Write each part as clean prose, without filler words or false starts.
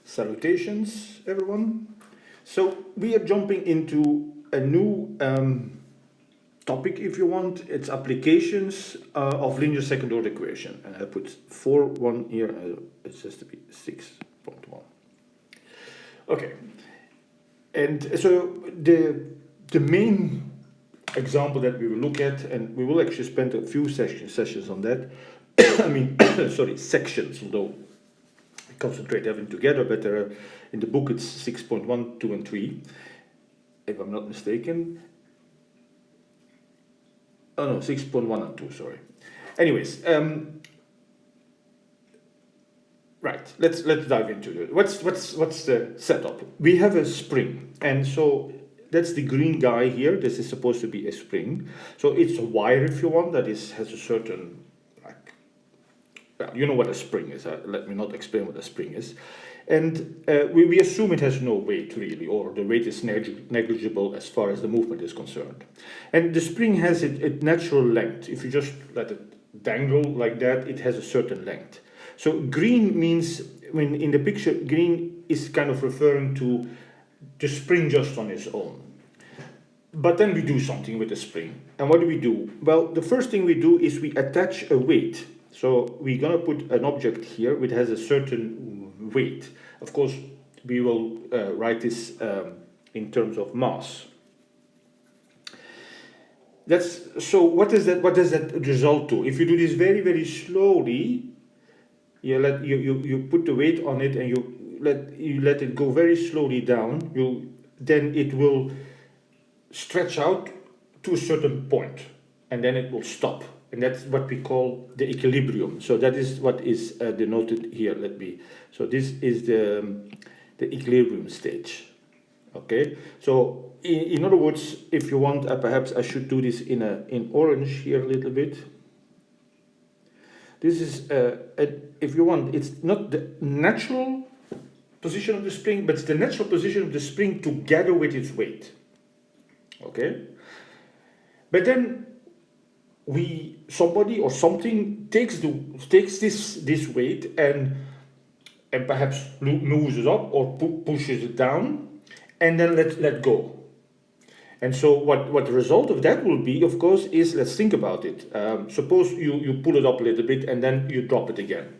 Salutations, everyone. So we are jumping into a new topic, if you want. It's applications of linear second order equation. And I put 4.1 here, it says to be 6.1. Okay. And so the main example that we will look at, and we will actually spend a few sessions on that. I mean, sorry, sections, although we concentrate everything together, but in the book it's 6.1, 2, and 3, if I'm not mistaken. Oh no, 6.1 and 2, sorry. Anyways, right, let's dive into it. What's the setup? We have a spring, and so that's the green guy here. This is supposed to be a spring. So it's a wire, if you want, that has a certain, like, well, you know what a spring is. Let me not explain what a spring is. And we assume it has no weight, really, or the weight is negligible as far as the movement is concerned. And the spring has a natural length. If you just let it dangle like that, it has a certain length. So green means, when in the picture, green is kind of referring to the spring just on its own. But then we do something with the spring. And what do? Well, the first thing we do is we attach a weight. So we're going to put an object here which has a certain weight. Of course, we will write this in terms of mass. So what does that result to? If you do this very, very slowly, you put the weight on it and you let it go very slowly down, then it will stretch out to a certain point, and then it will stop. And that's what we call the equilibrium. So that is what is denoted here. So this is the equilibrium stage. Okay. So in other words, if you want, perhaps I should do this in orange here a little bit. This is, if you want, it's not the natural position of the spring, but it's the natural position of the spring together with its weight. Okay? But then somebody or something takes this weight and perhaps moves it up or pushes it down, and then let go. And so what the result of that will be, of course, is, let's think about it. Suppose you pull it up a little bit and then you drop it again.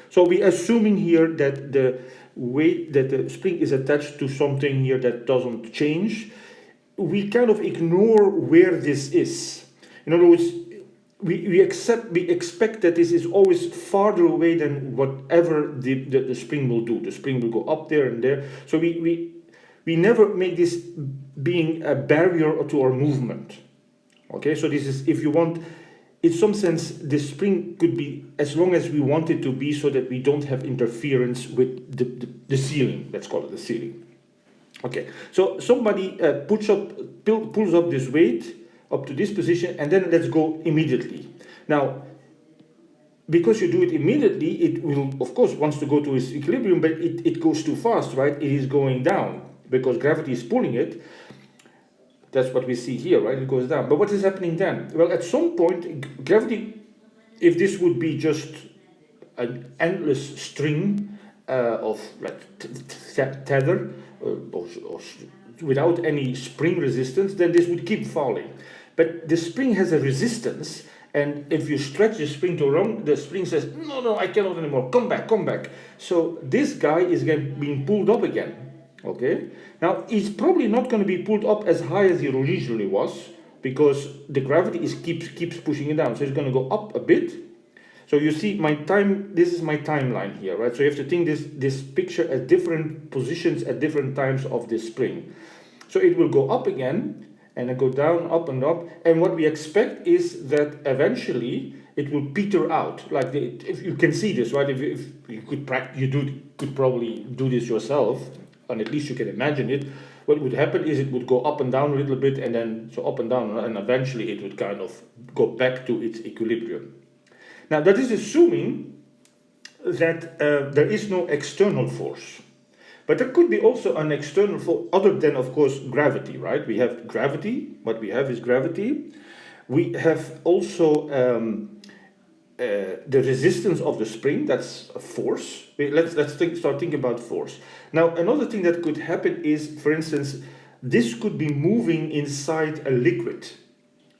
So we're assuming here that the weight, that the spring is attached to something here that doesn't change. We kind of ignore where this is. In other words, we expect that this is always farther away than whatever the spring will do. The spring will go up there and there. So we never make this being a barrier to our movement. Okay, so this is, if you want, in some sense, the spring could be as long as we want it to be, so that we don't have interference with the ceiling. Let's call it the ceiling. Okay, so somebody pulls up this weight up to this position, and then let's go immediately. Now, because you do it immediately, it will, of course, wants to go to its equilibrium, but it goes too fast, right? It is going down because gravity is pulling it. That's what we see here, right? It goes down. But what is happening then? Well, at some point, gravity, if this would be just an endless string of like tether, or without any spring resistance, then this would keep falling. But the spring has a resistance, and if you stretch the spring too long, the spring says, no, I cannot anymore, come back. So this guy is being pulled up again, okay? Now, he's probably not going to be pulled up as high as he originally was, because the gravity keeps pushing it down. So it's going to go up a bit. So you see this is my timeline here, right? So you have to think this picture at different positions at different times of this spring. So it will go up again, and then go down, up and up. And what we expect is that eventually it will peter out. Like if you can see this, right? If you could could probably do this yourself, and at least you can imagine it. What would happen is it would go up and down a little bit, and then so up and down, and eventually it would kind of go back to its equilibrium. Now, that is assuming that there is no external force. But there could be also an external force, other than, of course, gravity, right? We have gravity. What we have is gravity. We have also the resistance of the spring, that's a force. Start thinking about force. Now, another thing that could happen is, for instance, this could be moving inside a liquid,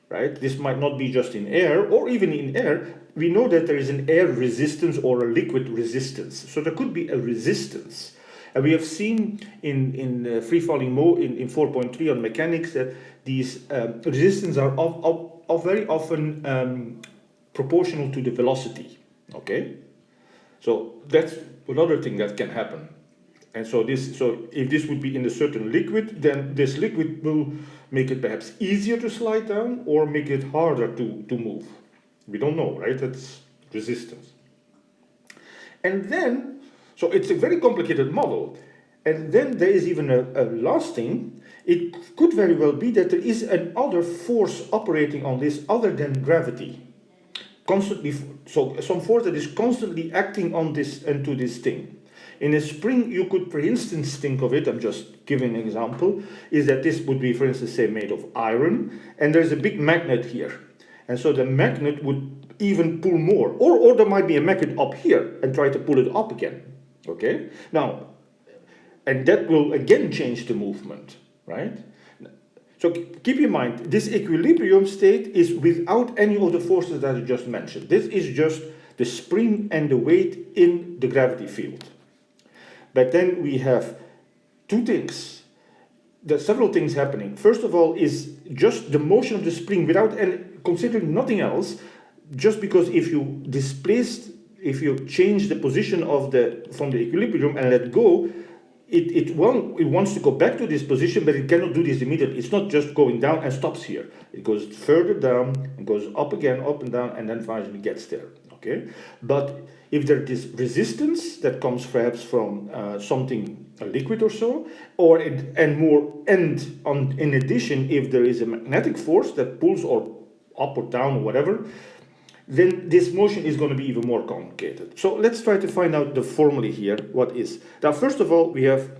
right? This might not be just in air, or even in air. We know that there is an air resistance or a liquid resistance. So there could be a resistance. And we have seen in free-falling in 4.3 on mechanics that these resistance are very often proportional to the velocity. Okay, so that's another thing that can happen. And so if this would be in a certain liquid, then this liquid will make it perhaps easier to slide down or make it harder to move. We don't know, right? That's resistance. And then, so it's a very complicated model. And then there is even a last thing. It could very well be that there is another force operating on this other than gravity. Constantly, so some force that is constantly acting on this and to this thing. In a spring, you could, for instance, think of it, I'm just giving an example, is that this would be, for instance, say, made of iron, and there's a big magnet here. And so the magnet would even pull more. Or there might be a magnet up here and try to pull it up again. Okay? Now, and that will again change the movement, right? So keep in mind, this equilibrium state is without any of the forces that I just mentioned. This is just the spring and the weight in the gravity field. But then we have two things. There's several things happening. First of all is just the motion of the spring without considering nothing else, just because if you change the position from the equilibrium and let go, it wants to go back to this position, but it cannot do this immediately. It's not just going down and stops here. It goes further down and goes up again, up and down, and then finally gets there. Okay, but if there is resistance that comes perhaps from something, a liquid or so, in addition, if there is a magnetic force that pulls or up or down or whatever, then this motion is going to be even more complicated. So let's try to find out the formula here. What is? Now, first of all, we have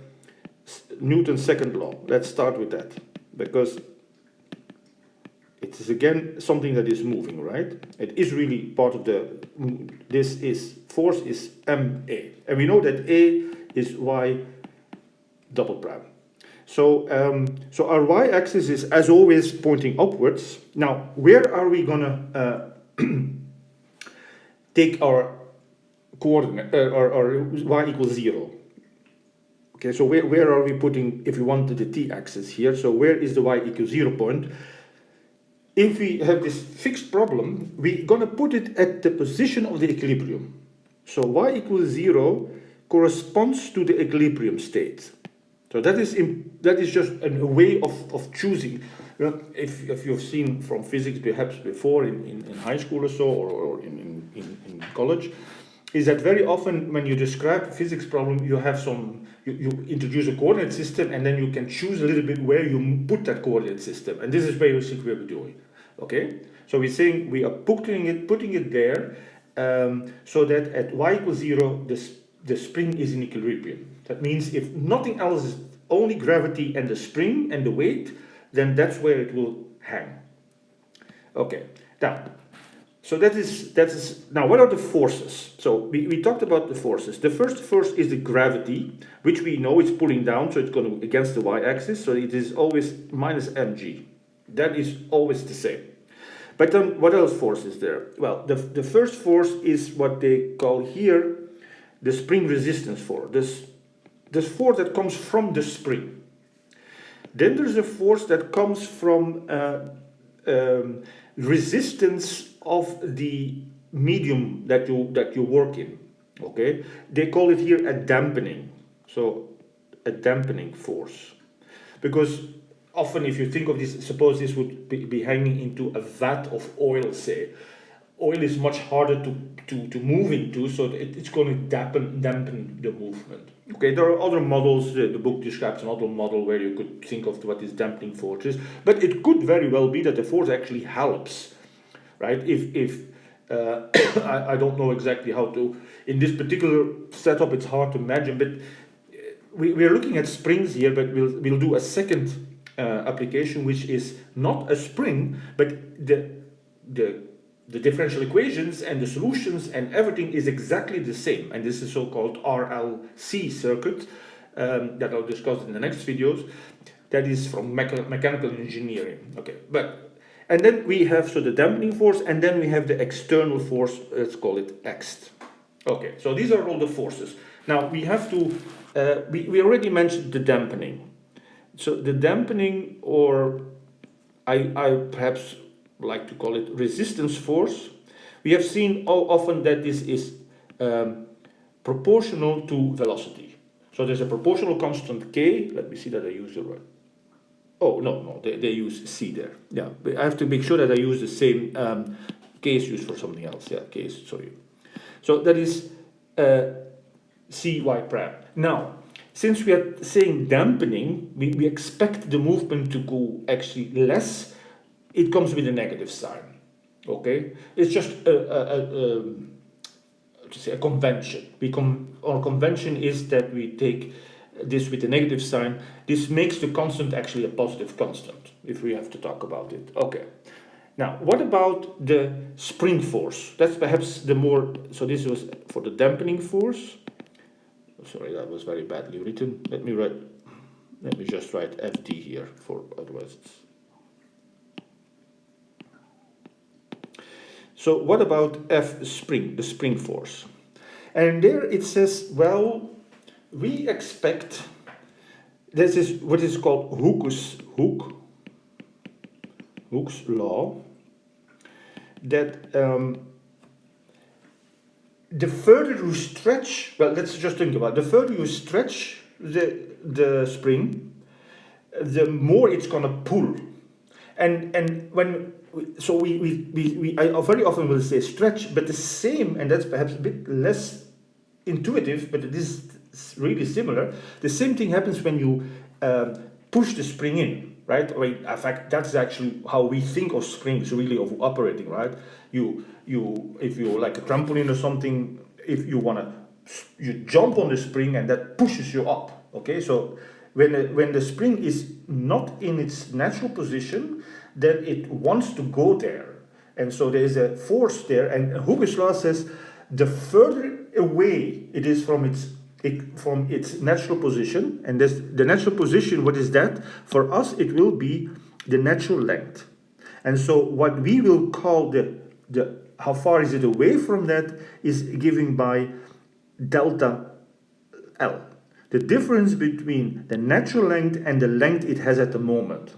Newton's second law. Let's start with that, because it is again something that is moving, right? It is really part of force is ma, and we know that a is y double prime. So our y-axis is, as always, pointing upwards. Now, where are we gonna take our coordinate, or y equals 0? Okay, so where are we putting, if we wanted the t-axis here, so where is the y equals 0 point? If we have this fixed problem, we're going to put it at the position of the equilibrium. So y equals 0 corresponds to the equilibrium state. So that is just a way of choosing. You know, if you've seen from physics perhaps before in high school or so, or in college, is that very often when you describe a physics problem, you have you introduce a coordinate system, and then you can choose a little bit where you put that coordinate system. And this is basically what we're doing. Okay? So we're saying we are putting it there, so that at y equals 0, the spring is in equilibrium. That means if nothing else is only gravity and the spring and the weight, then that's where it will hang. Okay, now, so that is now, what are the forces? So we talked about the forces. The first force is the gravity, which we know is pulling down, so it's going against the y-axis, so it is always minus mg. That is always the same. But then what else force is there? Well, the first force is what they call here the spring resistance force. This force that comes from the spring. Then there's a force that comes from resistance of the medium that you work in. Okay, they call it here a dampening. So a dampening force, because often if you think of this, suppose this would be hanging into a vat of oil, say. Oil is much harder to move into, so it's going to dampen the movement. Okay, there are other models. The book describes another model where you could think of what this dampening force is, but it could very well be that the force actually helps, right? If I don't know exactly how to, in this particular setup, it's hard to imagine, but we're looking at springs here, but we'll do a second application, which is not a spring, but the the differential equations and the solutions and everything is exactly the same. And this is so-called RLC circuit that I'll discuss in the next videos. That is from mechanical engineering. Okay, and then we have the dampening force, and then we have the external force. Let's call it X. Okay, so these are all the forces. Now we have to. We already mentioned the dampening. So the dampening, or I perhaps like to call it resistance force. We have seen often that this is proportional to velocity. So there's a proportional constant K. Let me see that I use the right. Oh, no, they use C there. Yeah, but I have to make sure that I use the same K is used for something else. Yeah, K is, sorry. So that is Cy prime. Now, since we are saying dampening, we expect the movement to go actually less. It comes with a negative sign. Okay? It's just a convention. Our convention is that we take this with a negative sign. This makes the constant actually a positive constant, if we have to talk about it. Okay. Now, what about the spring force? That's perhaps the more, so this was for the dampening force. Sorry, that was very badly written. Let me just write FD here, for otherwise it's... So what about F spring, the spring force? And there it says, well, we expect, this is what is called Hooke's law, that the further you stretch, well, let's just think about it. The further you stretch the spring, the more it's going to pull. And when I very often will say stretch, but the same, and that's perhaps a bit less intuitive, but it is really similar. The same thing happens when you push the spring in, right? I mean, in fact, that's actually how we think of springs really of operating, right? If you like a trampoline or something, if you you jump on the spring and that pushes you up. Okay, so when the spring is not in its natural position, then it wants to go there, and so there is a force there. And Hooke's law says the further away it is from its natural position, and the natural position, what is that? For us, it will be the natural length. And so what we will call the how far is it away from that is given by delta L. The difference between the natural length and the length it has at the moment.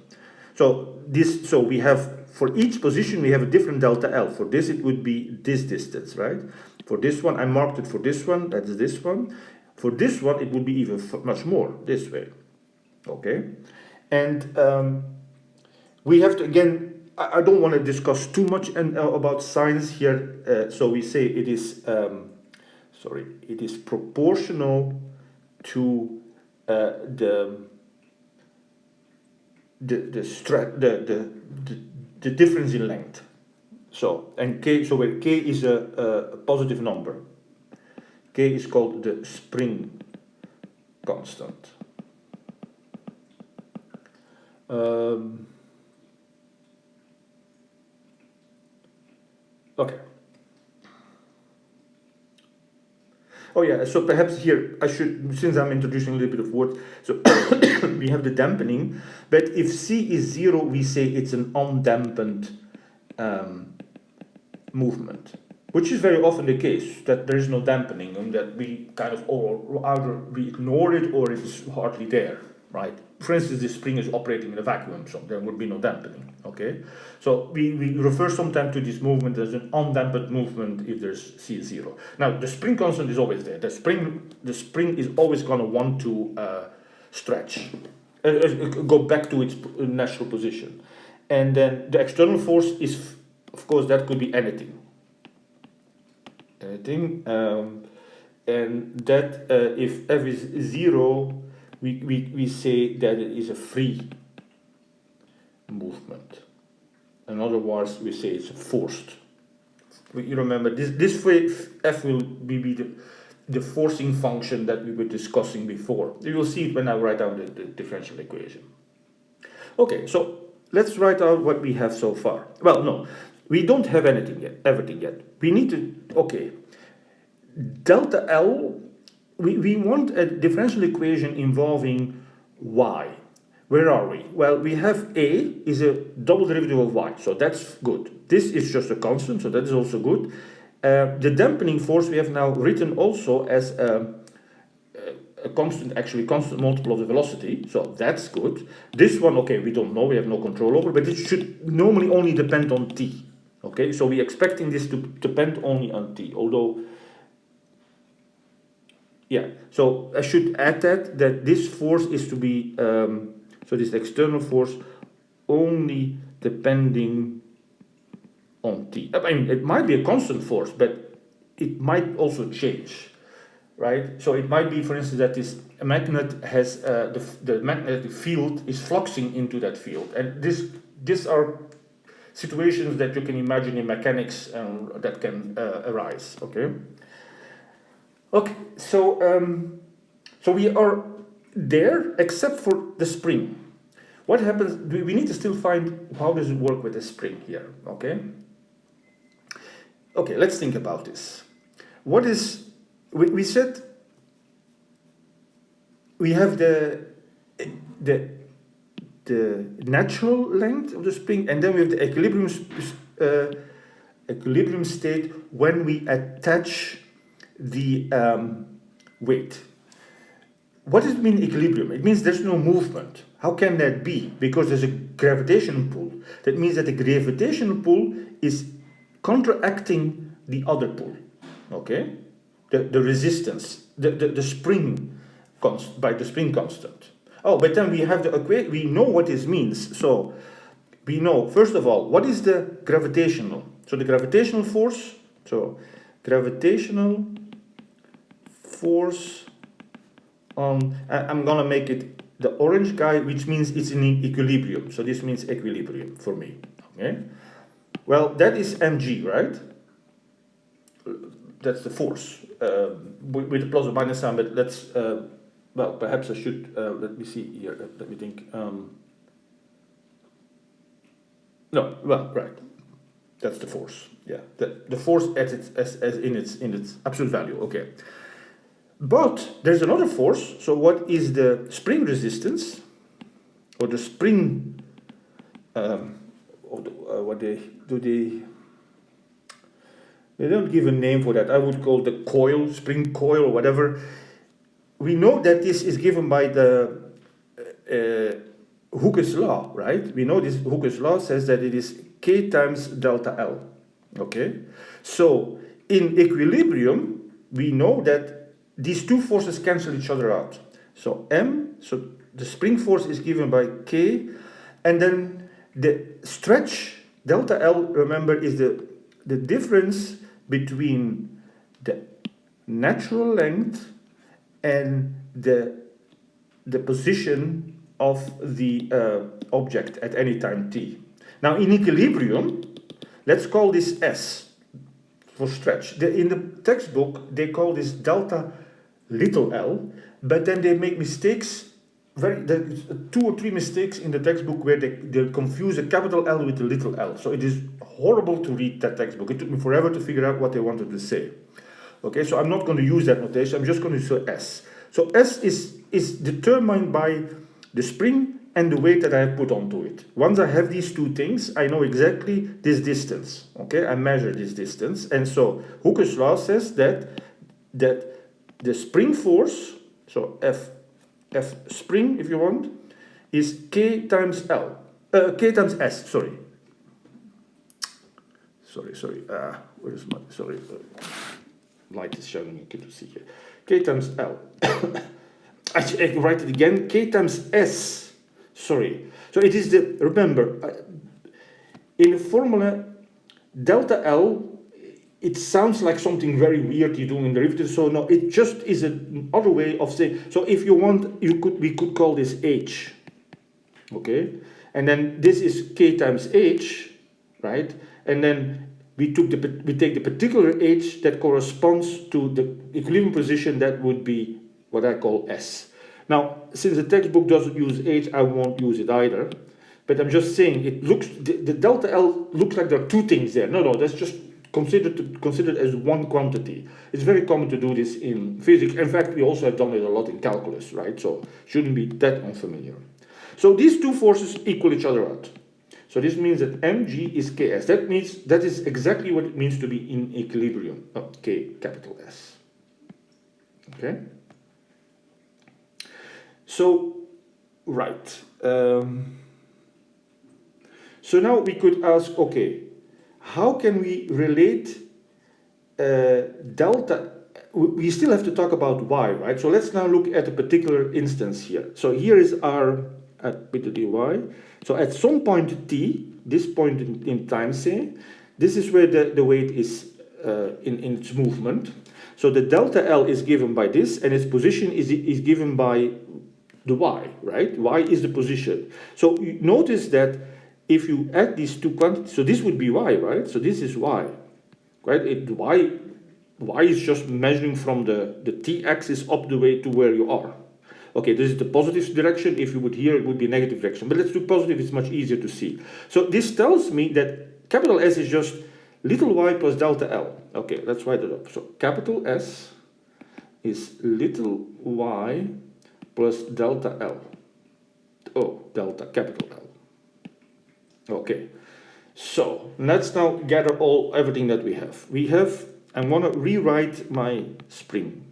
So we have, for each position, we have a different delta L. For this, it would be this distance, right? For this one, I marked it for this one, that's this one. For this one, it would be even much more, this way. Okay? And we have to, again, I don't want to discuss too much about science here. So we say it is, it is proportional to the difference in length. So where K is a positive number, K is called the spring constant. Okay. Oh yeah, so perhaps here I should, since I'm introducing a little bit of words, so we have the dampening, but if C is 0, we say it's an undampened movement, which is very often the case, that there is no dampening, and that we kind of, or either we ignore it or it's hardly there, right? For instance, this spring is operating in a vacuum, so there would be no dampening, okay? So we refer sometimes to this movement as an undampened movement if there's C is 0. Now, the spring constant is always there. The spring is always going to want to stretch, go back to its natural position. And then the external force is, of course, that could be anything. And that if F is 0, we say that it is a free movement. In other words, we say it's forced. You remember, this F will be the forcing function that we were discussing before. You will see it when I write down the differential equation. Okay, so let's write out what we have so far. Well, no, we don't have everything yet. We need to, okay, delta L, we want a differential equation involving y. Where are we? Well, we have A is a double derivative of y, so that's good. This is just a constant, so that is also good. The dampening force we have now written also as a constant, actually constant multiple of the velocity, so that's good. This one, okay, we don't know, we have no control over, but it should normally only depend on t. Okay, so we're expecting this to depend only on t, although, yeah, so I should add that this force is to be, so this external force only depending on t. I mean, it might be a constant force, but it might also change. Right, so it might be, for instance, that this magnet has the magnetic field is fluxing into that field, and these are situations that you can imagine in mechanics and that can arise. Okay. Okay, so so we are there except for the spring. What happens? We need to still find how does it work with the spring here. Okay. Okay, let's think about this. What is we said we have the natural length of the spring, and then we have the equilibrium state when we attach the weight. What does it mean, equilibrium? It means there's no movement. How can that be? Because there's a gravitational pull. That means that the gravitational pull is counteracting the other pull. Okay? The resistance, the spring by the spring constant. Oh, but then we have the equation. We know what this means. So we know, first of all, what is the gravitational? So the gravitational force. So gravitational force on. I'm gonna make it the orange guy, which means it's in equilibrium. So this means equilibrium for me. Okay. Well, that is mg, right? That's the force. With the plus or minus sign, but let's, well, perhaps I should, let me see here, let me think. No, well, right, that's the force, yeah, the force as in its absolute value, okay. But there's another force, so what is the spring resistance, or the spring, what they don't give a name for that. I would call the coil, spring coil, or whatever. We know that this is given by the Hooke's law, right? We know this Hooke's law says that it is K times delta L. Okay? So in equilibrium, we know that these two forces cancel each other out. So M, so the spring force is given by K, and then the stretch delta L, remember, is the difference between the natural length and the position of the object at any time t. Now in equilibrium, let's call this S for stretch. In the textbook, they call this delta little l, but then they make mistakes. There's 2 or 3 mistakes in the textbook where they confuse a capital L with a little l. So it is horrible to read that textbook. It took me forever to figure out what they wanted to say. Okay, so I'm not going to use that notation. I'm just going to say S. So S is determined by the spring and the weight that I have put onto it. Once I have these two things, I know exactly this distance. Okay, I measure this distance, and so Hooke's law says that the spring force, so F spring, if you want, is K times L. K times S, sorry. Where's my, sorry. Light is shining, you can see here. K times L. I can write it again. K times S, sorry. So it is the, remember, in the formula, delta L, it sounds like something very weird you do in derivatives, so no, it just is another way of saying, so if you want, we could call this H, okay? And then this is K times H, right? And then we take the particular H that corresponds to the equilibrium position, that would be what I call S. Now, since the textbook doesn't use H, I won't use it either. but I'm just saying it looks, the delta L looks like there are two things there. No, that's just considered as one quantity. It's very common to do this in physics. In fact, we also have done it a lot in calculus, right? So shouldn't be that unfamiliar. So these two forces equal each other out. So this means that mg is Ks. That is exactly what it means to be in equilibrium. K, capital S. Okay. So, right. So now we could ask, okay, how can we relate delta? We still have to talk about y, right? So let's now look at a particular instance here. So here is our at beta dy. So at some point t, this point in time, say, this is where the weight is in its movement. So the delta L is given by this, and its position is given by the y, right? Y is the position. So you notice that if you add these two quantities, so this would be y, right? So this is y, right? Y is just measuring from the t-axis up the way to where you are. Okay, this is the positive direction. If you would here, it would be negative direction. But let's do positive, it's much easier to see. So this tells me that capital S is just little y plus delta L. Okay, let's write it up. So capital S is little y plus delta L. Oh, delta capital L. Okay, so let's now gather everything that we have. I'm going to rewrite my spring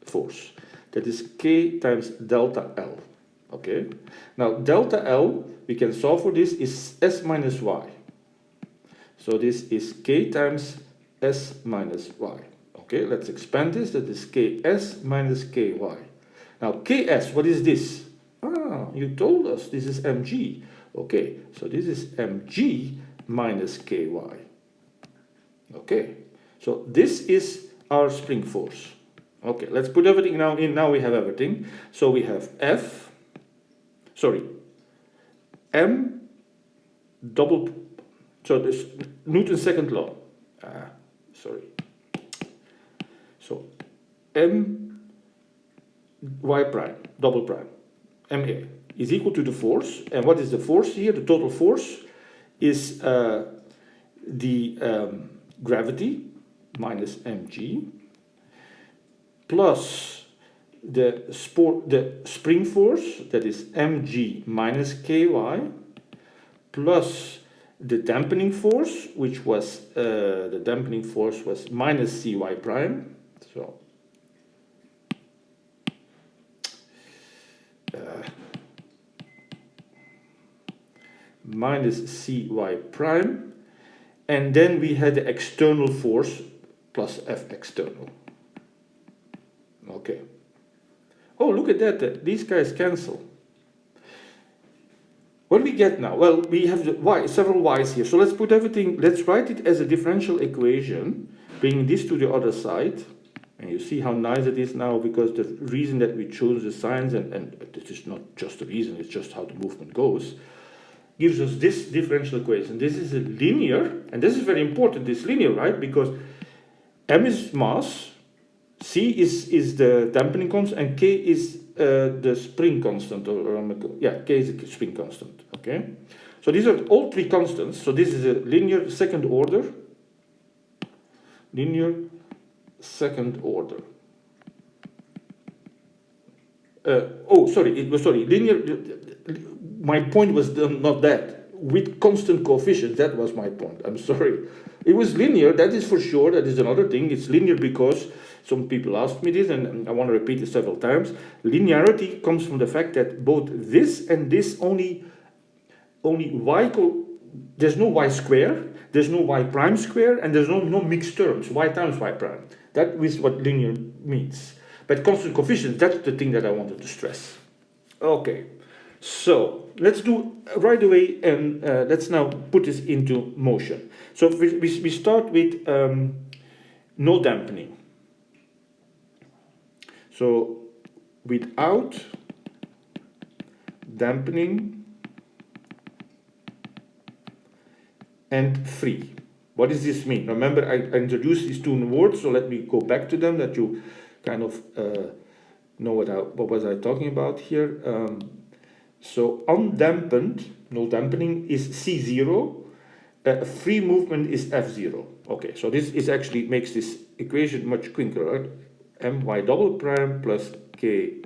force. That is K times delta L. Okay, now delta L, we can solve for this, is S minus Y. So this is K times S minus Y. Okay, let's expand this. That is Ks minus Ky. Now Ks, what is this? You told us this is mg. Okay, so this is mg minus Ky. Okay, so this is our spring force. Okay, let's put everything now in. Now we have everything. So we have m double, so this Newton's second law. So m y prime, double prime, ma, is equal to the force. And what is the force here? The total force is the gravity minus mg plus the spring force, that is mg minus ky, plus the dampening force, which was minus cy prime. So minus cy prime, and then we had the external force plus F external. Okay. Oh, look at that. These guys cancel. What do we get now? Well, we have the y, several y's here. So let's put everything, let's write it as a differential equation, bringing this to the other side. And you see how nice it is now, because the reason that we chose the signs, and this is not just the reason, it's just how the movement goes, gives us this differential equation. This is a linear, and this is very important, this linear, right? Because m is mass, c is the dampening constant, and k is the spring constant, k is the spring constant, okay? So these are all three constants. So this is a linear second order. Linear second order. Linear, my point was not that. With constant coefficients, that was my point. I'm sorry. It was linear, that is for sure, that is another thing. It's linear because some people asked me this, and I want to repeat it several times. Linearity comes from the fact that both this and this only y, there's no y square, there's no y prime square, and there's no mixed terms, y times y prime. That is what linear means. But constant coefficients, that's the thing that I wanted to stress. Okay, so let's do right away, and let's now put this into motion. So we start with no dampening. So without dampening and free. What does this mean? Remember, I introduced these two words, so let me go back to them, that you kind of know what was I talking about here. So undampened, no dampening, is C0. Free movement is F0. Okay, so this is actually makes this equation much quicker, right? My double prime plus ky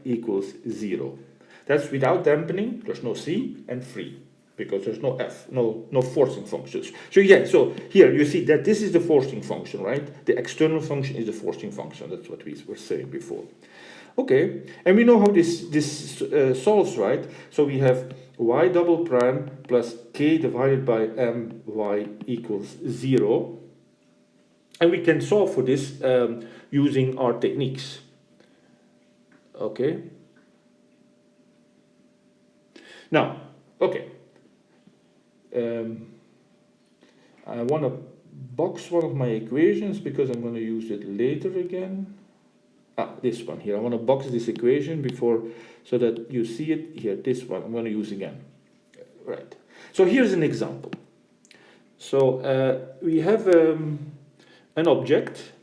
equals 0. That's without dampening, there's no C, and free, because there's no F, no forcing functions. So yeah, so here you see that this is the forcing function, right? The external function is the forcing function. That's what we were saying before. Okay, and we know how this solves, right? So we have y double prime plus k divided by my equals 0. And we can solve for this using our techniques. Okay. Now, okay. I want to box one of my equations because I'm going to use it later again. This one here. I want to box this equation before, so that you see it here. This one I'm going to use again. Right. So here's an example. So we have an object.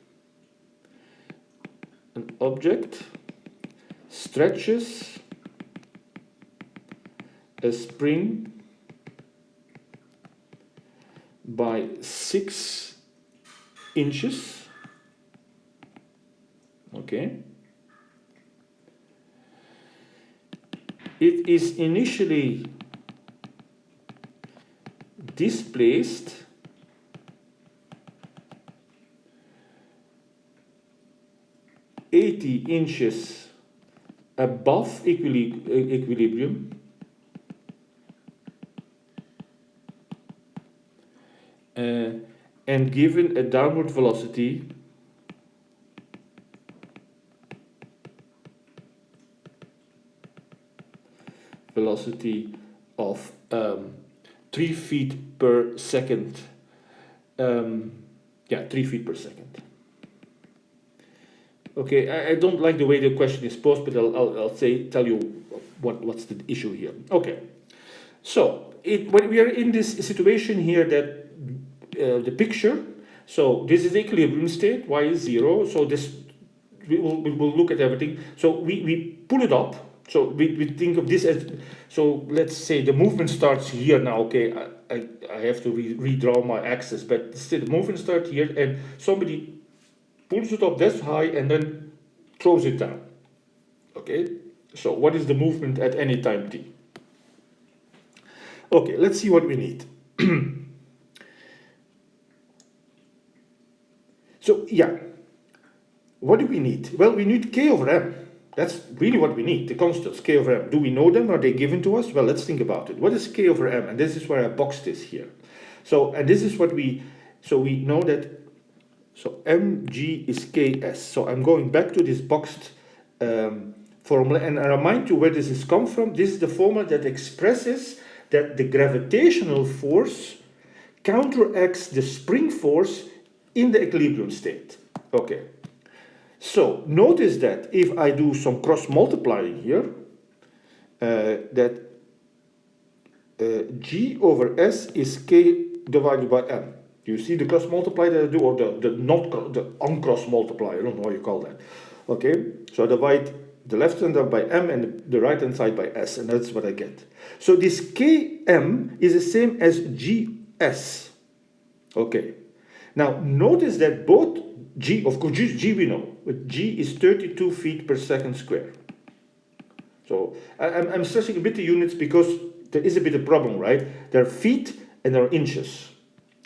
An object stretches a spring by 6 inches. Okay. It is initially displaced (80 inches) above equilibrium and given a downward velocity of 3 feet per second. 3 feet per second. Okay, I don't like the way the question is posed, but I'll tell you what's the issue here. Okay, so when we are in this situation here, that the picture. So this is the equilibrium state. Y is 0. So this we will look at everything. So we pull it up. So we think of this as, so let's say the movement starts here now. Okay, I have to redraw my axis, but still the movement starts here, and somebody pulls it up this high and then throws it down. Okay, so what is the movement at any time t? Okay, let's see what we need. So yeah, what do we need? Well, we need k over m. That's really what we need, the constants, k over m. Do we know them? Are they given to us? Well, let's think about it. What is k over m? And this is where I boxed this here. So, and this is what we know that, so mg is ks. So I'm going back to this boxed formula, and I remind you where this has come from. This is the formula that expresses that the gravitational force counteracts the spring force in the equilibrium state. Okay. So notice that if I do some cross multiplying here, that g over s is k divided by m. You see the cross multiply that I do, or the uncross multiply, I don't know how you call that. Okay, so I divide the left hand side by m and the right hand side by s, and that's what I get. So this km is the same as gs. Okay, now notice that both g, of course, g we know, but g is 32 feet per second square. So I'm stressing a bit the units because there is a bit of problem, right? There are feet and there are inches.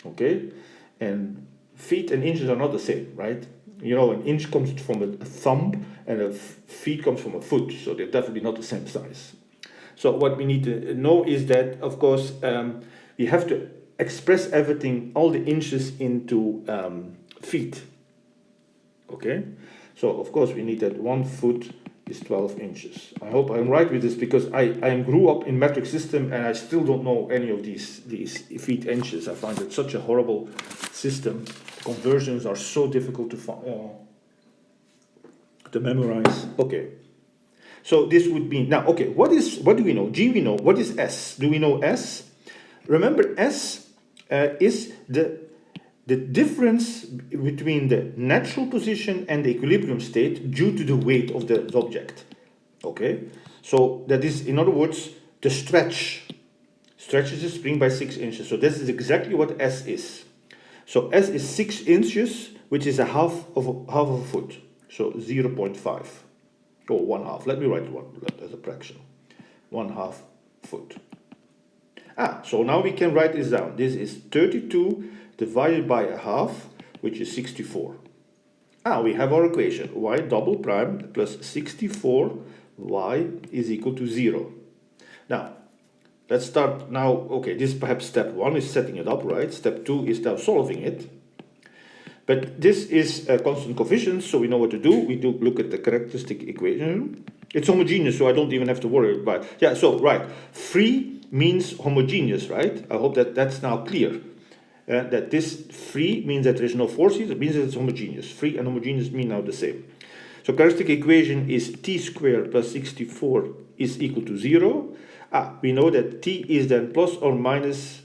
Okay, and feet and inches are not the same, right? You know, an inch comes from a thumb and a feet comes from a foot, so they're definitely not the same size. So what we need to know is that, of course, we have to express everything, all the inches, into feet. Okay, so of course we need that 1 foot is 12 inches. I hope I'm right with this, because I grew up in metric system and I still don't know any of these feet inches. I find it such a horrible system. Conversions are so difficult to memorize. Okay, so this would be, now, okay, what do we know? G we know. What is S? Do we know S? Remember, S is the difference between the natural position and the equilibrium state due to the weight of the object. Okay, So that is, in other words, the stretches the spring by 6 inches. So this is exactly what S is. So S is 6 inches, which is half of a foot. So 0.5 or 1/2. Let me write one as a fraction. 1/2 foot. So now we can write this down. This is 32 divided by a half, which is 64. We have our equation. Y double prime plus 64 y is equal to 0. Now, let's start now. Okay, this is perhaps step 1 is setting it up, right? Step 2 is now solving it. But this is a constant coefficient, so we know what to do. We do look at the characteristic equation. It's homogeneous, so I don't even have to worry about it. Yeah, so, right. Free means homogeneous, right? I hope that that's now clear. That this free means that there is no forces, it means that it's homogeneous. Free and homogeneous mean now the same. So characteristic equation is t squared plus 64 is equal to 0. We know that t is then plus or minus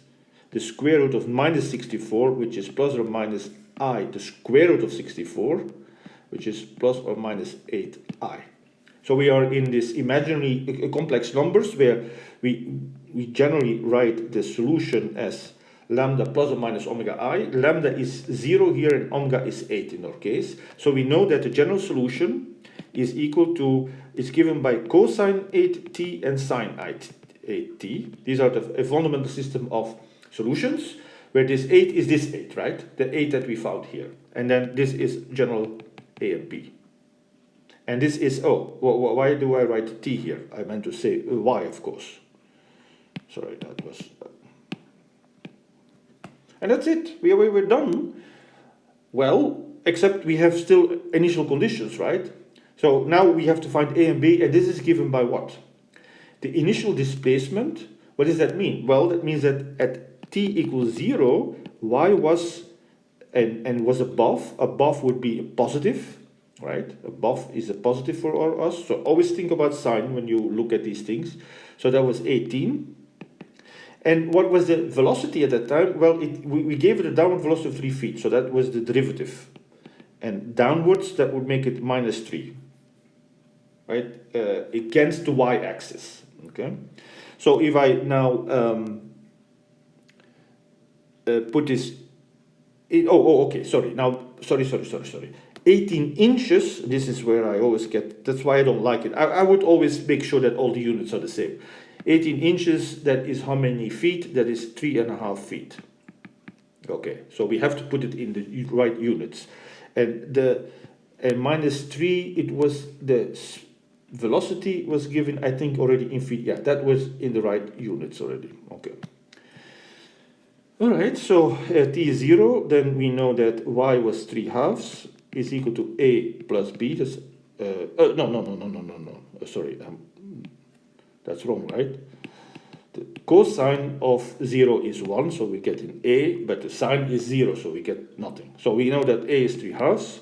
the square root of minus 64, which is plus or minus I, the square root of 64, which is plus or minus 8i. So we are in this imaginary complex numbers where we generally write the solution as lambda plus or minus omega I. Lambda is 0 here and omega is 8 in our case. So we know that the general solution is equal to, is given by cosine 8t and sine 8t. These are a fundamental system of solutions, where this 8 is this 8, right? The 8 that we found here. And then this is general A and B. And this is, why do I write t here? I meant to say y, of course. Sorry, that was... And that's it. We're done. Well, except we have still initial conditions, right? So now we have to find A and B, and this is given by what? The initial displacement. What does that mean? Well, that means that at t equals 0, y was and was above. Above would be a positive, right? Above is a positive for us. So always think about sign when you look at these things. So that was 18. And what was the velocity at that time? Well, we gave it a downward velocity of 3 feet, so that was the derivative. And downwards, that would make it minus 3, right? Against the y-axis, okay? So if I now put this, okay, sorry, now, sorry. 18 inches, this is where I always get, that's why I don't like it. I would always make sure that all the units are the same. 18 inches, that is how many feet? That is 3.5 feet. Okay, so we have to put it in the right units. And minus 3, it was the velocity was given, I think, already in feet. Yeah, that was in the right units already. Okay. All right, so at t is 0, then we know that y was 3/2 is equal to a plus b. That's, no. Sorry, that's wrong, right? The cosine of 0 is 1, so we get an a, but the sine is 0, so we get nothing. So we know that a is 3/2.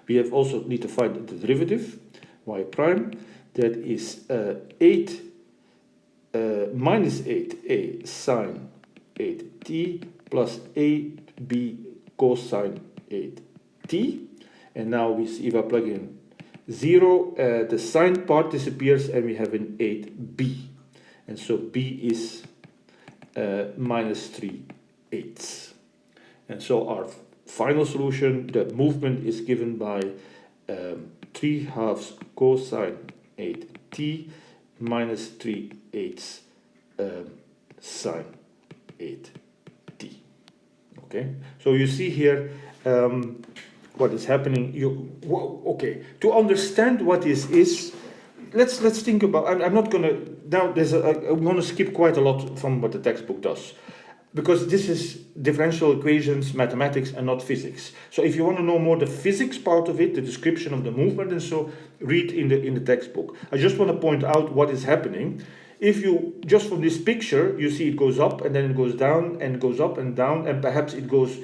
We have also need to find the derivative, y prime. That is 8 minus 8a sine 8t plus 8b cosine 8t. And now we see if I plug in 0, the sine part disappears and we have an 8b. And so b is minus 3/8. And so our final solution, the movement is given by 3/2 cosine 8t minus 3/8 sine 8t. Okay, so you see here what is happening. Okay, to understand what this is, let's think about. I'm not gonna now. I'm gonna skip quite a lot from what the textbook does, because this is differential equations, mathematics, and not physics. So if you want to know more the physics part of it, the description of the movement, and so read in the textbook. I just want to point out what is happening. If you just from this picture, you see it goes up and then it goes down and goes up and down, and perhaps it goes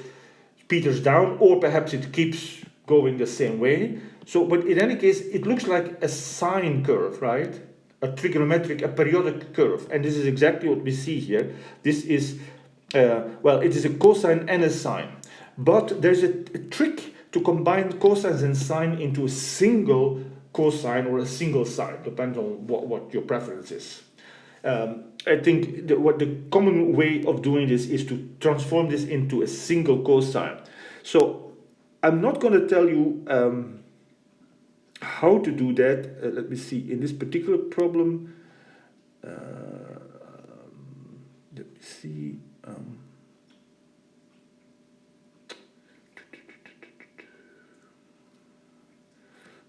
peters down, or perhaps it keeps going the same way. So, but in any case, it looks like a sine curve, right? A trigonometric, a periodic curve, and this is exactly what we see here. This is well, it is a cosine and a sine, but there's a trick to combine cosines and sine into a single cosine or a single sine, depends on what your preference is. I think what the common way of doing this is to transform this into a single cosine. So I'm not going to tell you how to do that. Let me see. In this particular problem, let me see.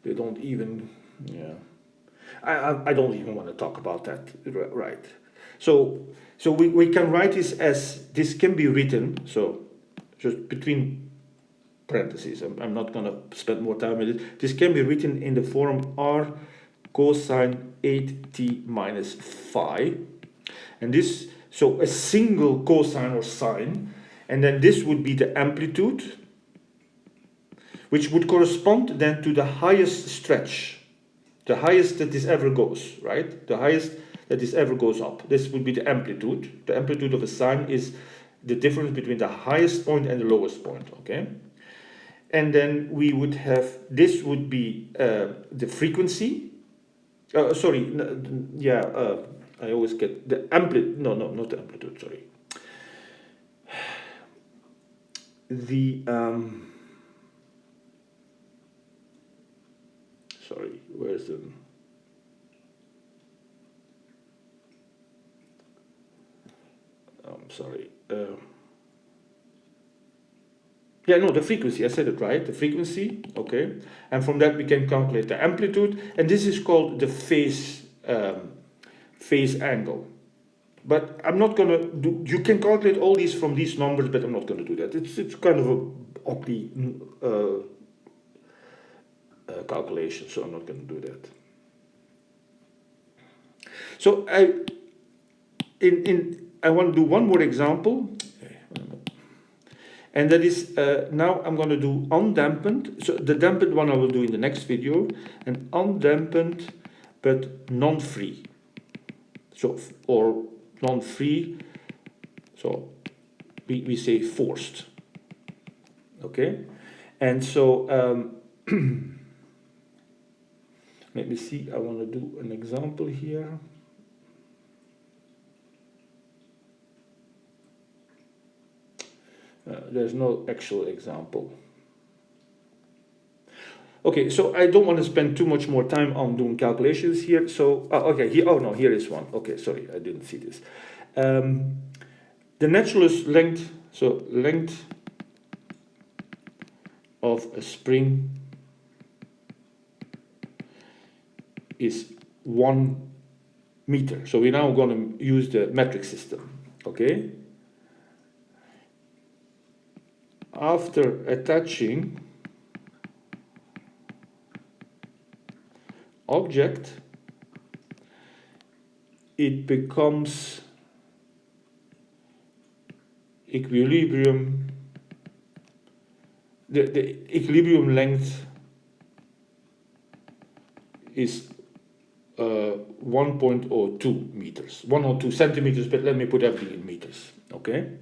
They don't even, yeah. I don't even want to talk about that, right? So we can write this as, this can be written, so just between parentheses, I'm not going to spend more time with it. This can be written in the form r cosine 8t minus phi. And this, so a single cosine or sine, and then this would be the amplitude, which would correspond then to the highest stretch, the highest that this ever goes, right? The highest that this ever goes up. This would be the amplitude. The amplitude of a sine is the difference between the highest point and the lowest point, okay? And then we would have, this would be the frequency. Sorry, yeah, I always get the amplitude, no, not the amplitude, sorry. The, sorry, where's the, sorry. Yeah, no, the frequency, I said it right, the frequency, okay. And from that we can calculate the amplitude, and this is called the phase angle. But I'm not gonna do, you can calculate all these from these numbers, but I'm not gonna do that. It's kind of a ugly calculation, so I'm not gonna do that. So I want to do one more example. And that is, now I'm going to do undampened. So the dampened one I will do in the next video. And undampened, but non-free. So, or non-free. So we say forced. Okay? And so, let me see, I want to do an example here. There's no actual example. Okay, so I don't want to spend too much more time on doing calculations here. So, okay, here, oh no, here is one. Okay, sorry, I didn't see this. The naturalist length, so length of a spring is 1 meter. So we're now going to use the metric system, okay? After attaching object, it becomes equilibrium, the equilibrium length is 1.02 meters, 102 centimeters, but let me put everything in meters, okay?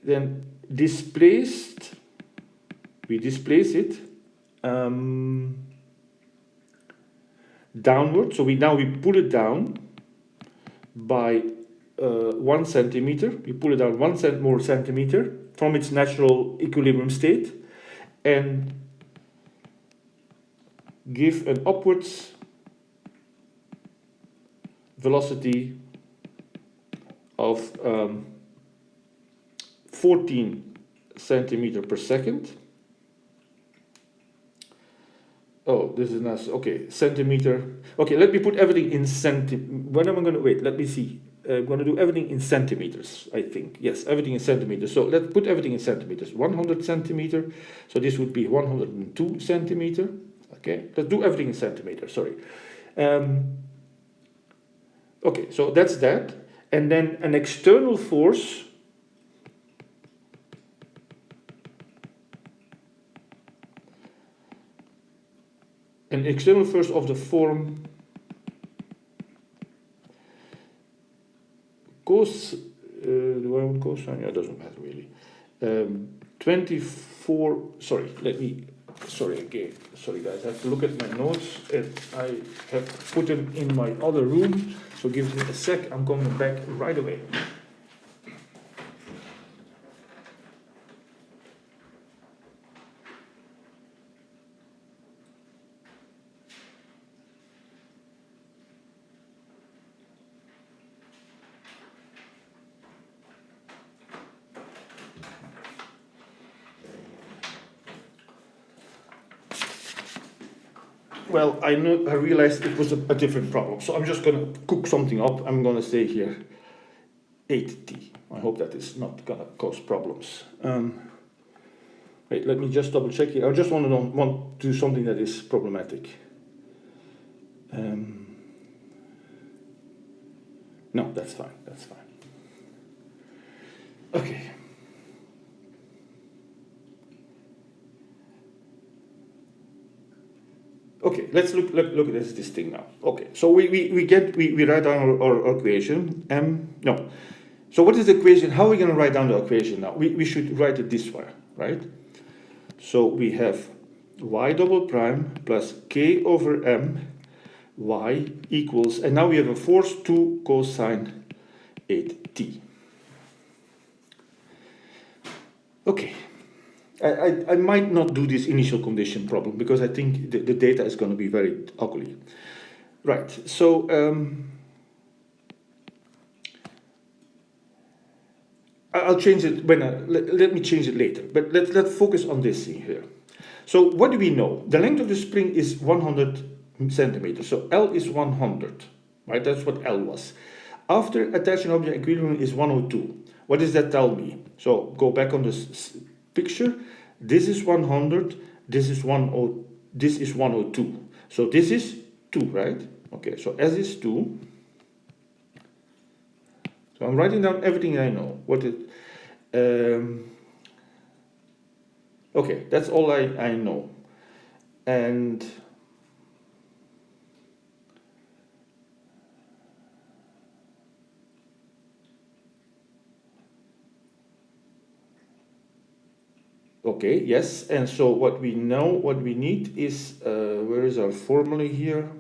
Then displaced, we displace it downward. So we pull it down by 1 centimeter. We pull it down 1 more centimeter from its natural equilibrium state, and give an upwards velocity of 14 centimeter per second. Oh, this is nice. Okay, centimeter. Okay, let me put everything in When am I going to wait? Let me see. I'm going to do everything in centimeters, I think. Yes, everything in centimeters. So let's put everything in centimeters. 100 centimeter. So this would be 102 centimeter. Okay, let's do everything in centimeters. Sorry. Okay, so that's that. And then an external force of the form do I want cosine? Yeah, it doesn't matter really. 24, sorry, again, sorry guys, I have to look at my notes, and I have put them in my other room, so give me a sec, I'm coming back right away. Well, I realized it was a different problem, so I'm just going to cook something up. I'm going to say here 8t. I hope that is not going to cause problems. Wait, let me just double check here. I just want to do something that is problematic. No, that's fine. That's fine. Okay. Okay, let's look at this thing now. Okay, so we write down our equation. No. So what is the equation? How are we going to write down the equation now? We should write it this way, right? So we have y double prime plus k over m y equals, and now we have a force 2 cosine 8t. Okay. I might not do this initial condition problem because I think the data is going to be very ugly. Right, so I'll change it when let me change it later, but let's focus on this thing here. So what do we know? The length of the spring is 100 centimeters, so L is 100, right? That's what L was. After attaching object equilibrium is 102. What does that tell me? So go back on this picture. This is 100, this is 10, this is 102. So this is 2, right? Okay, so S is 2. So I'm writing down everything I know. Okay, that's all I know. And okay, yes, and so what we need is, where is our formula here?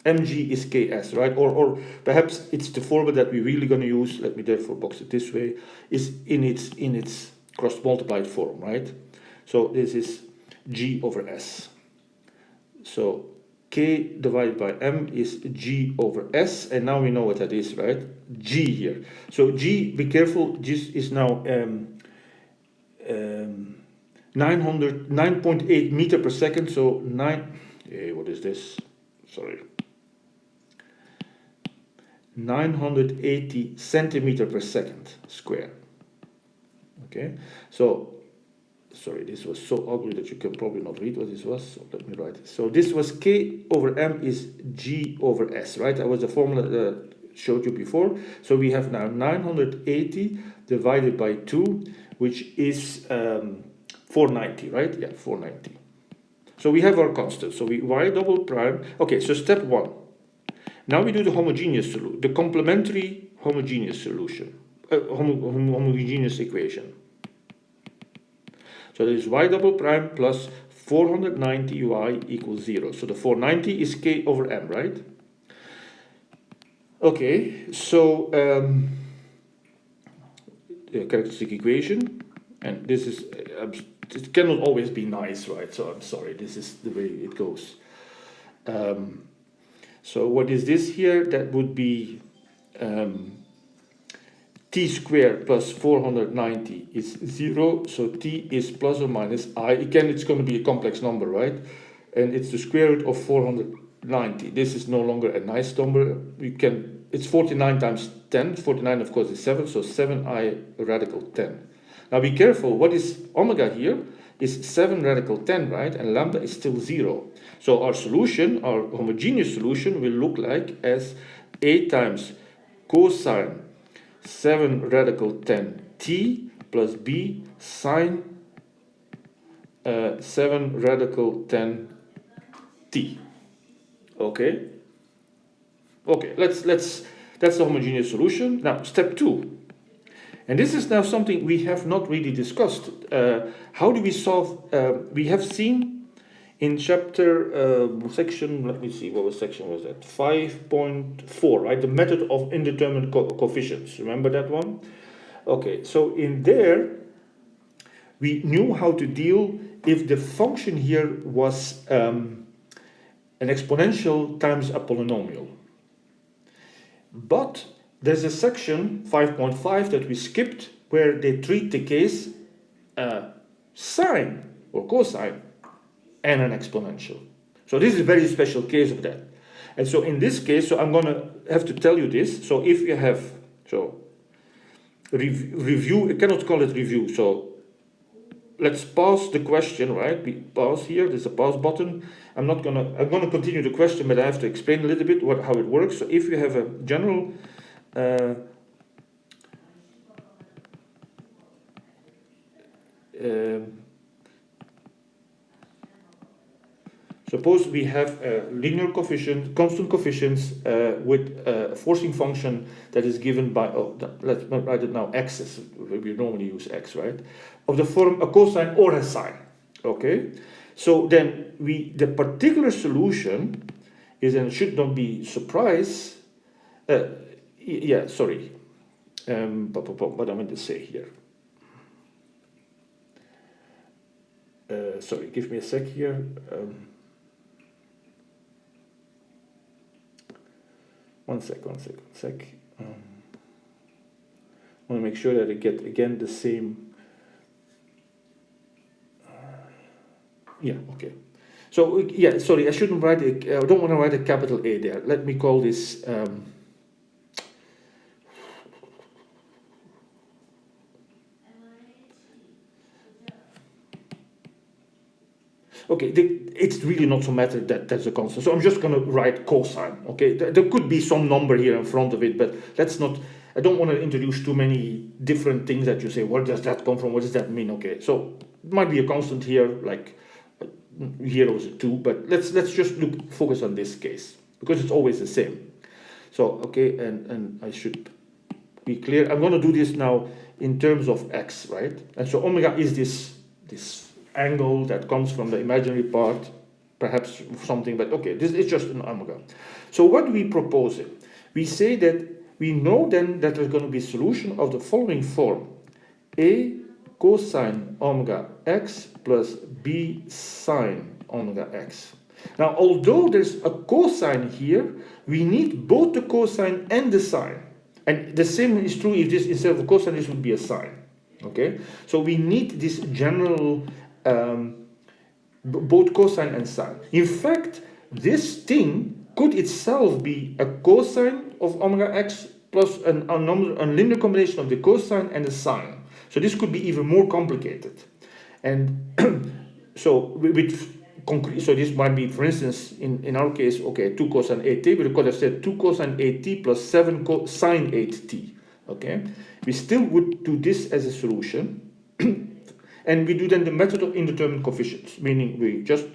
Mg is Ks, right? Or perhaps it's the formula that we're really going to use, let me therefore box it this way, is in its cross-multiplied form, right? So this is G over S. So K divided by M is G over S, and now we know what that is, right? G here. So G, be careful, this is now 9.8 meter per second, so what is this? Sorry. 980 centimeter per second square. Okay, so sorry, this was so ugly that you can probably not read what this was, so let me write it. So this was K over M is G over S, right? That was the formula that I showed you before. So we have now 980 divided by 2, which is 490, right? Yeah, 490. So we have our constant. So we y double prime. Okay, so step 1. Now we do the homogeneous solution, the complementary homogeneous solution, homogeneous equation. So this is y double prime plus 490y equals 0. So the 490 is k over m, right? Okay, so the characteristic equation, and this is, it cannot always be nice, right? So I'm sorry, this is the way it goes. So what is this here? That would be t squared plus 490 is 0, so t is plus or minus I. Again, it's going to be a complex number, right? And it's the square root of 490. This is no longer a nice number. It's 49 times 10. 49, of course, is 7, so 7i radical 10. Now be careful, what is omega here? Is 7 radical 10, right? And lambda is still 0. So our solution, our homogeneous solution, will look like as A times cosine 7 radical 10 t plus B sine 7 radical 10 t. Okay? Okay, that's the homogeneous solution. Now, step 2. And this is now something we have not really discussed. How do we solve? We have seen in chapter section. Let me see, what section was that? 5.4, right? The method of indeterminate coefficients. Remember that one? Okay. So in there, we knew how to deal if the function here was an exponential times a polynomial. But there's a section 5.5 that we skipped where they treat the case sine or cosine and an exponential. So this is a very special case of that. And so in this case, so I'm going to have to tell you this. So if you have, so review, I cannot call it review. So let's pause the question, right? We pause here. There's a pause button. I'm going to continue the question, but I have to explain a little bit how it works. So if you have a general suppose we have a linear coefficient, constant coefficients with a forcing function that is given by, let's write it now, x, we normally use x, right? Of the form a cosine or a sine, okay? So then the particular solution is, and it should not be surprise, yeah, sorry, what I meant to say here. Sorry, give me a sec here. One sec. I want to make sure that I get again the same. Yeah, okay. So yeah, sorry, I shouldn't write I don't want to write a capital A there. Let me call this. Okay, it's really not so matter that that's a constant. So I'm just going to write cosine. Okay, there could be some number here in front of it, but let's not. I don't want to introduce too many different things that you say. Where does that come from? What does that mean? Okay, so it might be a constant here, like here was a 2, but let's just focus on this case because it's always the same. So okay, and I should be clear. I'm going to do this now in terms of x, right? And so omega is this angle that comes from the imaginary part, perhaps something, but okay, this is just an omega. So what do we propose it? We say that we know then that there's going to be a solution of the following form: a cosine omega x plus b sine omega x. Now, although there's a cosine here, we need both the cosine and the sine. And the same is true if this, instead of a cosine, this would be a sine. Okay? So we need this general both cosine and sine. In fact, this thing could itself be a cosine of omega x plus a linear combination of the cosine and the sine. So this could be even more complicated. And so so this might be, for instance, in our case, okay, 2 cosine 8t, but we could have said 2 cosine 8t plus 7 sine 8t. Okay? We still would do this as a solution. And we do then the method of indeterminate coefficients, meaning we just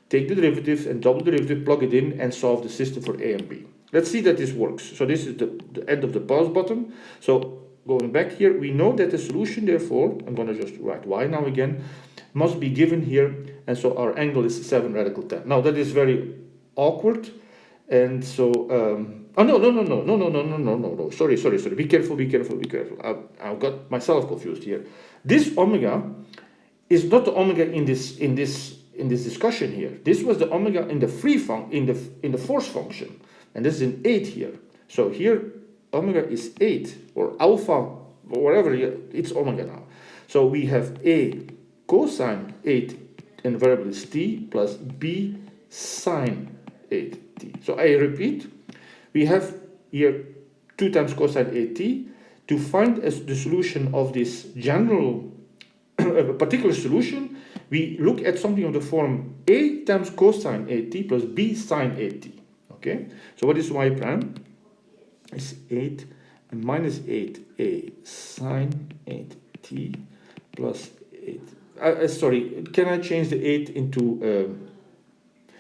take the derivative and double derivative, plug it in, and solve the system for a and b. Let's see that this works. So this is the end of the pause button. So going back here, we know that the solution, therefore, I'm going to just write y now again, must be given here, and so our angle is 7 radical 10. Now that is very awkward, and so no. Sorry. Be careful. I got myself confused here. This omega is not the omega in this discussion here. This was the omega in the in the force function, and this is an 8 here. So here omega is 8 or alpha or whatever. It's omega now. So we have a cosine 8 and the variable is t plus b sine 8t. So I repeat, we have here 2 times cosine 8t. To find the solution of this general particular solution, we look at something of the form a times cosine 8t plus b sine 8t. Okay, so what is y prime? It's 8 and minus 8a sine 8t plus 8. Sorry, can I change the 8 into...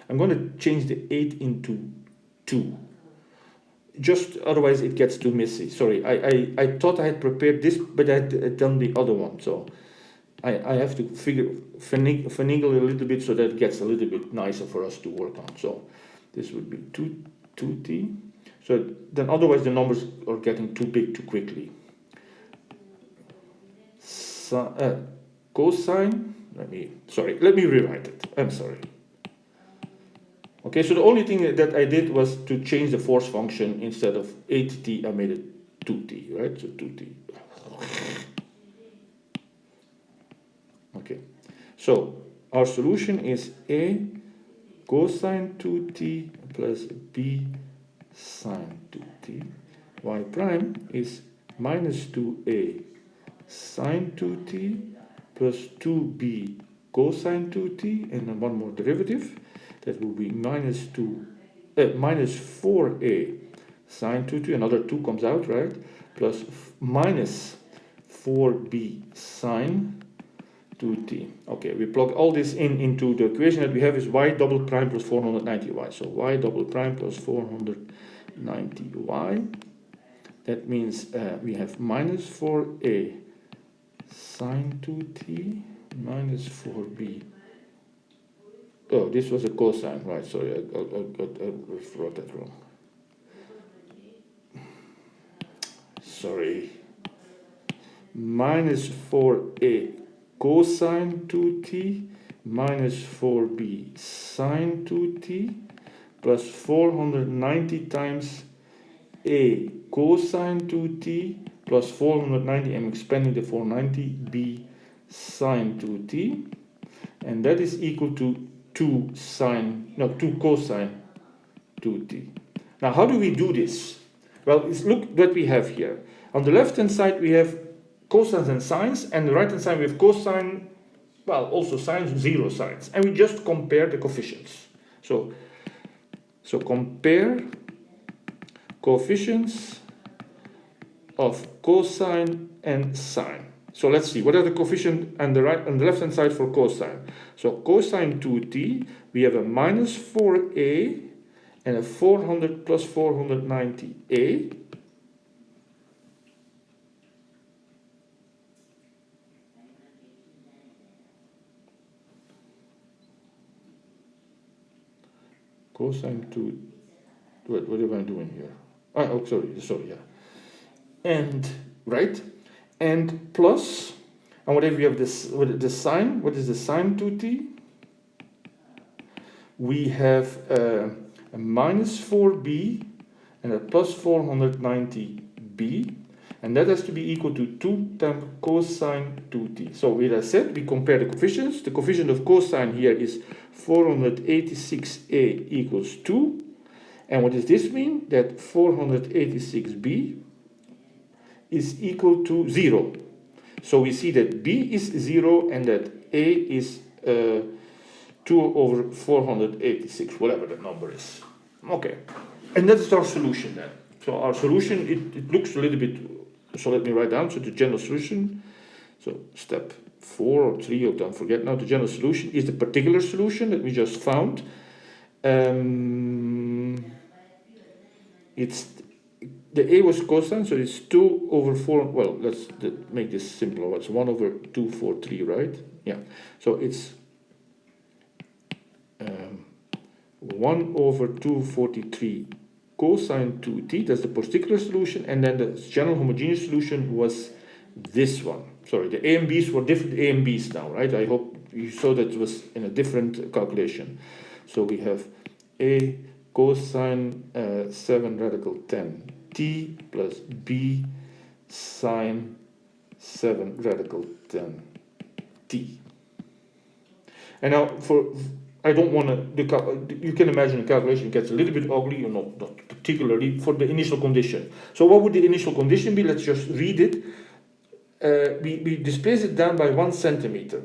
I'm going to change the 8 into 2. just otherwise it gets too messy. Sorry, I thought I had prepared this, but I had done the other one. So I have to finagle a little bit so that it gets a little bit nicer for us to work on. So this would be 2t. So then otherwise the numbers are getting too big too quickly. Cosine, let me rewrite it. I'm sorry. Okay, so the only thing that I did was to change the force function. Instead of 8t, I made it 2t, right? So 2t. Okay, so our solution is a cosine 2t plus b sine 2t. Y prime is minus 2a sine 2t plus 2b cosine 2t, and then one more derivative. That will be minus 4a sine 2t, another 2 comes out, right? Plus minus 4b sine 2t. Okay, we plug all this into the equation that we have is y double prime plus 490y. So y double prime plus 490y. That means we have minus 4a sine 2t minus 4b. Oh, this was a cosine, right? Sorry, I wrote that wrong. Sorry. Minus 4a cosine 2t minus 4b sine 2t plus 490 times a cosine 2t plus 490, I'm expanding the 490, b sine 2t, and that is equal to 2 cosine 2t. Now, how do we do this? Well, look what we have here. On the left-hand side, we have cosines and sines, and the right-hand side, we have cosine, well, also sines, zero sines. And we just compare the coefficients. So compare coefficients of cosine and sine. So let's see, what are the coefficients on the left-hand side for cosine? So cosine 2t, we have a minus 4a and a 400 plus 490a. Cosine 2, what am I doing here? Oh, sorry, yeah. And, right? And plus, and whatever we have this, the sine, what is the sine 2t? We have a minus 4b and a plus 490b, and that has to be equal to 2 times cosine 2t. So as I said, we compare the coefficients. The coefficient of cosine here is 486a equals 2. And what does this mean? That 486b is equal to 0. So we see that b is 0 and that a is 2 over 486, whatever that number is. Okay, and that is our solution then. So our solution, it looks a little bit, so let me write down, so the general solution, so step 4 or 3, I don't forget now, the general solution is the particular solution that we just found. It's the a was cosine, so it's 2 over 4, well, let's make this simpler. It's 1 over 243, right? Yeah, so it's 1 over 243 cosine 2t, that's the particular solution, and then the general homogeneous solution was this one. Sorry, the a and b's were different a and b's now, right? I hope you saw that it was in a different calculation. So we have a cosine 7 radical 10 t plus b sine 7 radical 10 t. And now I don't want to, you can imagine the calculation gets a little bit ugly, not particularly for the initial condition. So what would the initial condition be? Let's just read it. We displace it down by 1 centimeter.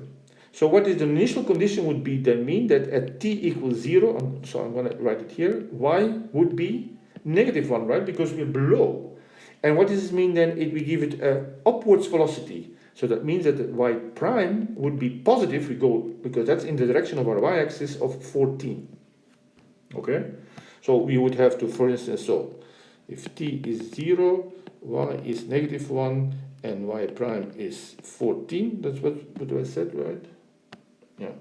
So what is the initial condition would be then mean that at t equals 0, so I'm going to write it here, y would be -1, right? Because we're below. And what does this mean then if we give it an upwards velocity? So that means that the y prime would be positive, we go, because that's in the direction of our y-axis of 14. Okay? So we would have to, for instance, so If t is 0, y is negative 1, and y prime is 14. That's what I said, right? Yeah.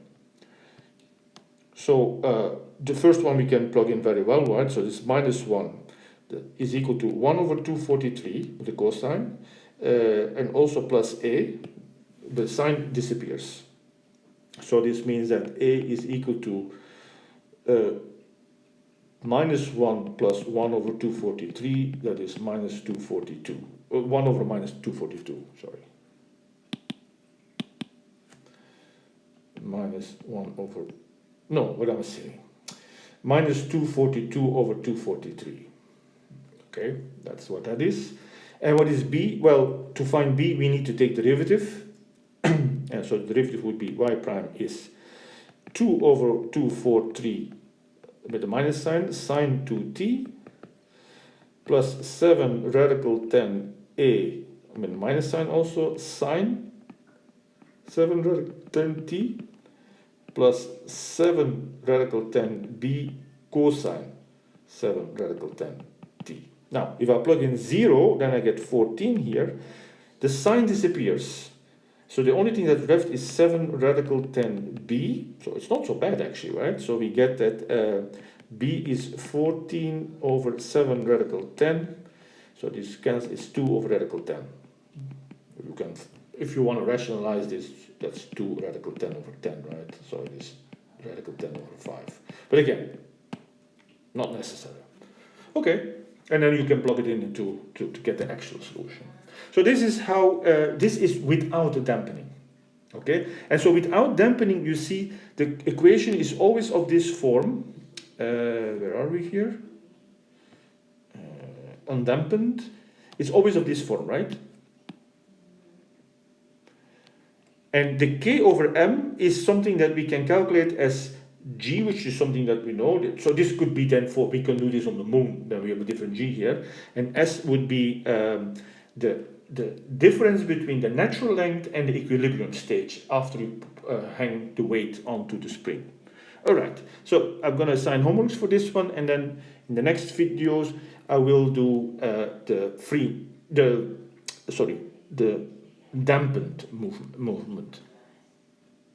So the first one we can plug in very well, right? So this minus 1 is equal to 1 over 243 with the cosine, and also plus a. The sign disappears. So this means that a is equal to minus 1 plus 1 over 243, that is minus 242. 1 over minus 242, sorry. Minus 1 over, no, what am I saying? Minus 242 over 243. Okay, that's what that is. And what is b? Well, to find b, we need to take derivative. And so the derivative would be y prime is 2 over 243 with the minus sign, sine 2t, plus 7 radical 10a with the minus sign also, sine 7 radical 10t, plus 7 radical 10b cosine 7 radical 10t. Now, if I plug in 0, then I get 14 here. The sign disappears. So the only thing that's left is 7 radical 10b. So it's not so bad actually, right? So we get that b is 14 over 7 radical 10. So this is 2 over radical 10. You can, if you want to rationalize this, that's 2 radical 10 over 10, right? So it is radical 10 over 5. But again, not necessary. Okay, and then you can plug it in to get the actual solution. So this is how, this is without dampening, okay? And so without dampening, you see the equation is always of this form. Where are we here? Undampened. It's always of this form, right? And the k over m is something that we can calculate as g, which is something that we know. So this could be then for, we can do this on the moon, then we have a different g here. And s would be the difference between the natural length and the equilibrium stage after you hang the weight onto the spring. All right, so I'm going to assign homeworks for this one, and then in the next videos I will do the dampened movement.